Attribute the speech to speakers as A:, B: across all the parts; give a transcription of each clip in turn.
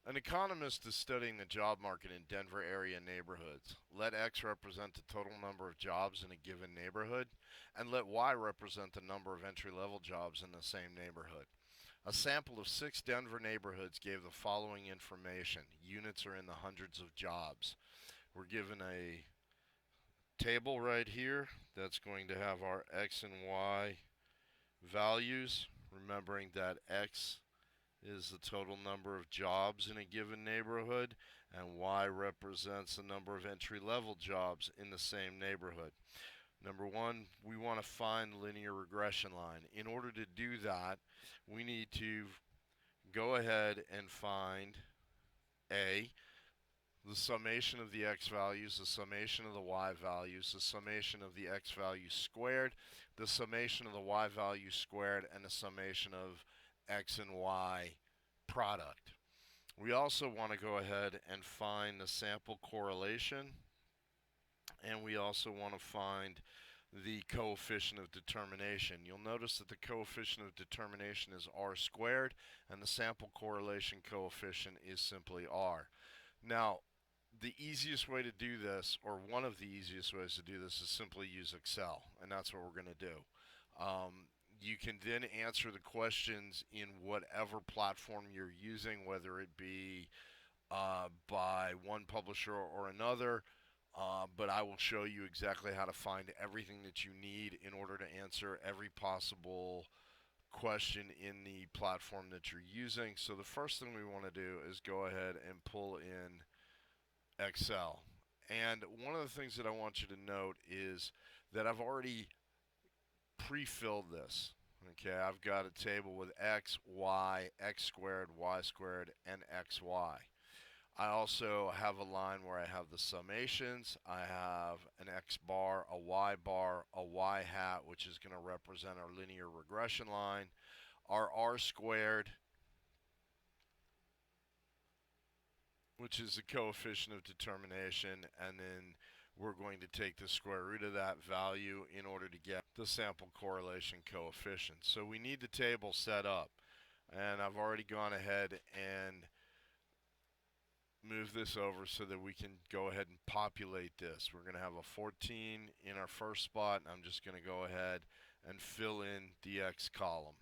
A: An economist is studying the job market in Denver area neighborhoods. Let X represent the total number of jobs in a given neighborhood, and let Y represent the number of entry level jobs in the same neighborhood. A sample of 6 Denver neighborhoods gave the following information. Units are in the hundreds of jobs. We're given a table right here that's going to have our X and Y values, remembering that X is the total number of jobs in a given neighborhood, and Y represents the number of entry level jobs in the same neighborhood. Number one, we want to find the linear regression line. In order to do that, we need to go ahead and find A, the summation of the x values, the summation of the y values, the summation of the x values squared, the summation of the y values squared, and the summation of x and y product. We also want to go ahead and find the sample correlation, and we also want to find the coefficient of determination. You'll notice that the coefficient of determination is r squared, and the sample correlation coefficient is simply r. Now, the easiest way to do this, or one of the easiest ways to do this, is simply use Excel, and that's what we're going to do. You can then answer the questions in whatever platform you're using, whether it be by one publisher or another. But I will show you exactly how to find everything that you need in order to answer every possible question in the platform that you're using. So the first thing we want to do is go ahead and pull in Excel. And one of the things that I want you to note is that I've already pre-filled this. Okay, I've got a table with x, y, x squared, y squared, and xy. I also have a line where I have the summations. I have an x bar, a y hat, which is going to represent our linear regression line, our r squared, which is the coefficient of determination, and then we're going to take the square root of that value in order to get the sample correlation coefficient. So we need the table set up, and I've already gone ahead and move this over so that we can go ahead and populate this. We're going to have a 14 in our first spot, and I'm just going to go ahead and fill in the X column.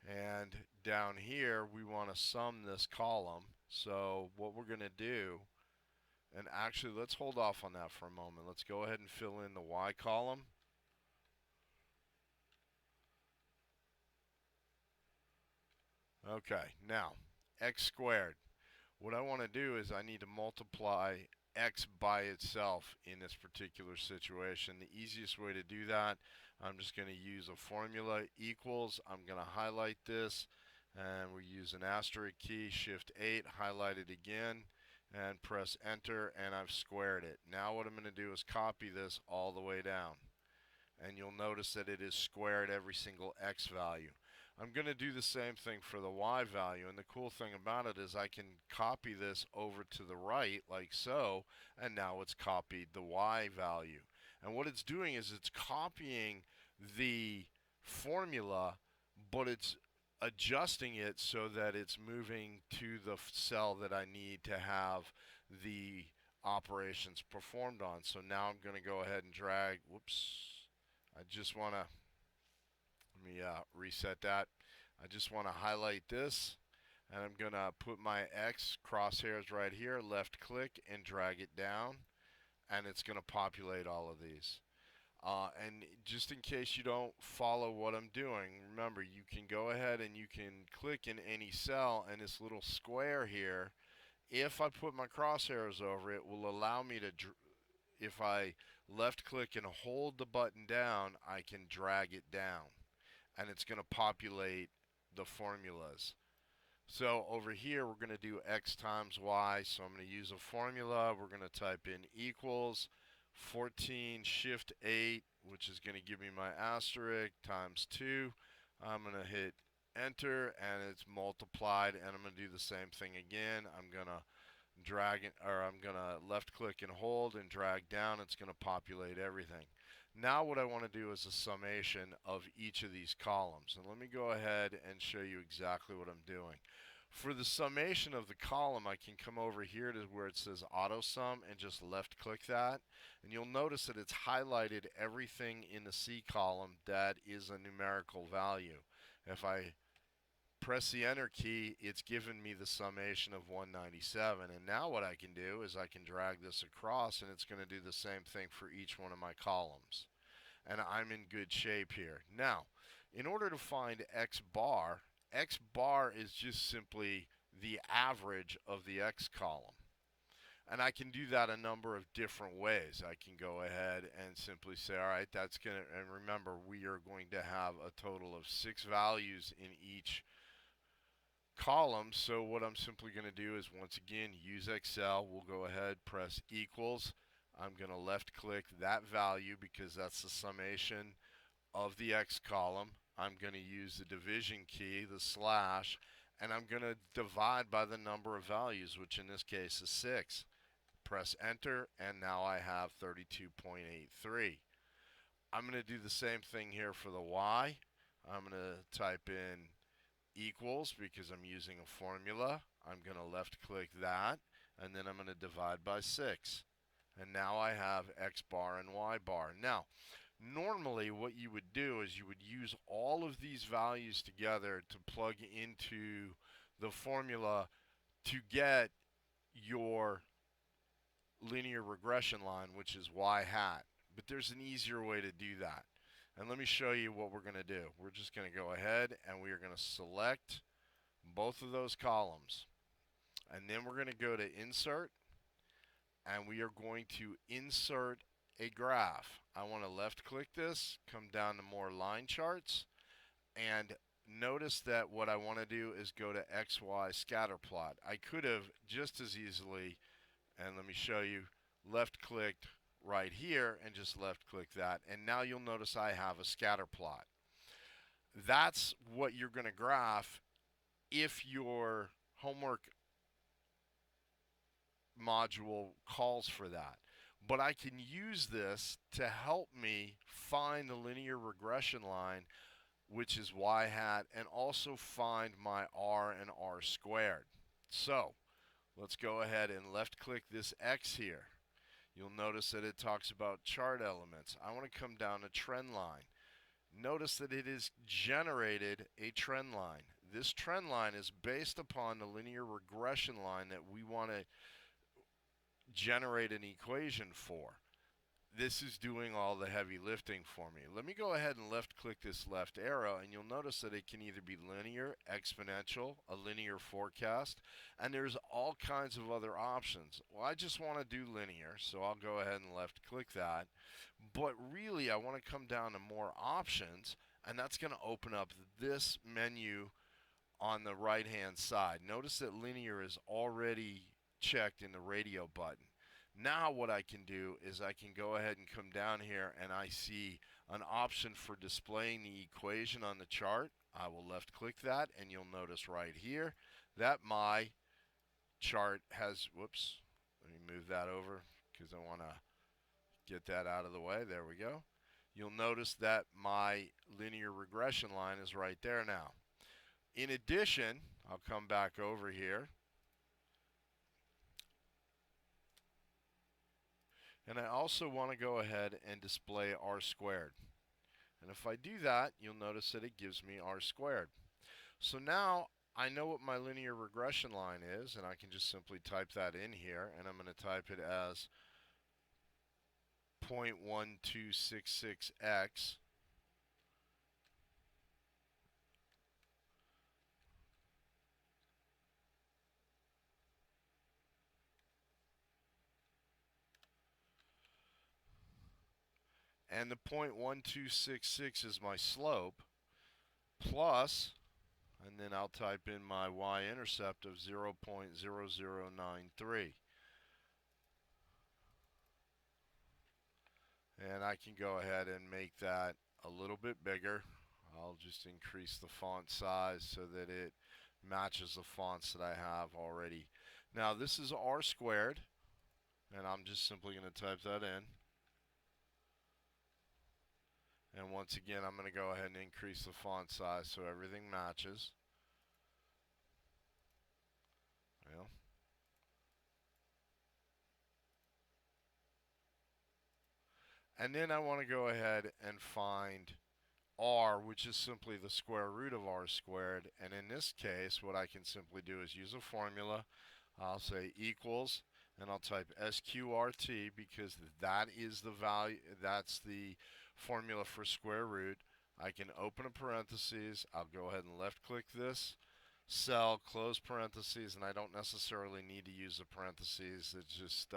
A: And down here, we want to sum this column. So what we're going to do, and actually let's hold off on that for a moment. Let's go ahead and fill in the Y column. Okay, now x squared. What I want to do is I need to multiply x by itself in this particular situation. The easiest way to do that, I'm just going to use a formula equals. I'm going to highlight this, and we use an asterisk key, shift 8, highlight it again, and press enter, and I've squared it. Now what I'm going to do is copy this all the way down, and you'll notice that it is squared every single x value. I'm going to do the same thing for the y value, and the cool thing about it is I can copy this over to the right like so, and now it's copied the y value. And what it's doing is it's copying the formula, but it's adjusting it so that it's moving to the cell that I need to have the operations performed on. So now I'm going to go ahead and drag, whoops, I just want to, let me reset that. I just want to highlight this, and I'm going to put my X crosshairs right here, left click, and drag it down, and it's going to populate all of these. And just in case you don't follow what I'm doing, remember you can go ahead and you can click in any cell, and this little square here, if I put my crosshairs over it, will allow me to, if I left click and hold the button down, I can drag it down, and it's going to populate the formulas. So over here we're going to do x times y, so I'm going to use a formula. We're going to type in equals 14 shift 8, which is going to give me my asterisk, times 2. I'm going to hit enter, and it's multiplied, and I'm going to do the same thing again. I'm going to drag it, or I'm going to left click and hold and drag down. It's going to populate everything. Now what I want to do is a summation of each of these columns. And let me go ahead and show you exactly what I'm doing. For the summation of the column, I can come over here to where it says auto sum and just left click that. And you'll notice that it's highlighted everything in the C column that is a numerical value. If I press the enter key, it's given me the summation of 197. And now what I can do is I can drag this across, and it's going to do the same thing for each one of my columns. And I'm in good shape here. Now, in order to find X bar is just simply the average of the X column. And I can do that a number of different ways. I can go ahead and simply say, all right, that's going to, and remember, we are going to have a total of 6 values in each column. So what I'm simply going to do is, once again, use Excel. We'll go ahead, press equals. I'm going to left click that value because that's the summation of the X column. I'm going to use the division key, the slash, and I'm going to divide by the number of values, which in this case is 6. Press enter, and now I have 32.83. I'm going to do the same thing here for the Y. I'm going to type in equals because I'm using a formula. I'm going to left click that, and then I'm going to divide by 6. And now I have X bar and Y bar. Now, normally what you would do is you would use all of these values together to plug into the formula to get your linear regression line, which is Y hat. But there's an easier way to do that. And let me show you what we're going to do. We're just going to go ahead and we are going to select both of those columns. And then we're going to go to Insert, and we are going to insert a graph. I want to left click this, come down to more line charts, and notice that what I want to do is go to XY scatter plot. I could have just as easily, and let me show you, left clicked right here and just left click that, and now you'll notice I have a scatter plot. That's what you're going to graph if your homework module calls for that. But I can use this to help me find the linear regression line, which is Y hat, and also find my R and R squared. So let's go ahead and left click this X here. You'll notice that it talks about chart elements. I want to come down to trend line. Notice that it has generated a trend line. This trend line is based upon the linear regression line that we want to generate an equation for. This is doing all the heavy lifting for me. Let me go ahead and left click this left arrow, and you'll notice that it can either be linear, exponential, a linear forecast, and there's all kinds of other options. Well, I just want to do linear, so I'll go ahead and left click that. But really, I want to come down to more options, and that's going to open up this menu on the right hand side. Notice that linear is already checked in the radio button. Now what I can do is I can go ahead and come down here, and I see an option for displaying the equation on the chart. I will left click that, and you'll notice right here that my chart has, whoops, let me move that over because I want to get that out of the way. There we go. You'll notice that my linear regression line is right there now. In addition, I'll come back over here, and I also want to go ahead and display R squared. And if I do that, you'll notice that it gives me R squared. So now I know what my linear regression line is, and I can just simply type that in here, and I'm going to type it as 0.1266x. And the 0.1266 is my slope, plus, and then I'll type in my y-intercept of 0.0093. And I can go ahead and make that a little bit bigger. I'll just increase the font size so that it matches the fonts that I have already. Now this is R squared, and I'm just simply going to type that in. And once again, I'm going to go ahead and increase the font size so everything matches. Well, and then I want to go ahead and find r, which is simply the square root of r squared. And in this case, what I can simply do is use a formula. I'll say equals, and I'll type SQRT because that is the value, that's the formula for square root. I can open a parentheses. I'll go ahead and left click this cell, close parentheses, and I don't necessarily need to use the parentheses. It's just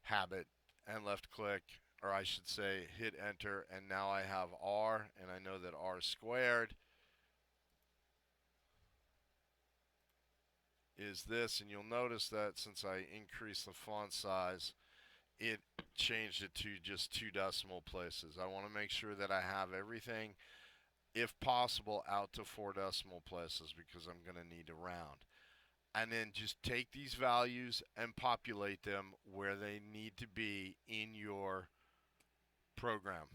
A: habit, and left click, or I should say hit enter, and now I have r, and I know that r squared is this, and you'll notice that since I increased the font size, it changed it to just 2 decimal places. I want to make sure that I have everything, if possible, out to 4 decimal places because I'm going to need to round. And then just take these values and populate them where they need to be in your program.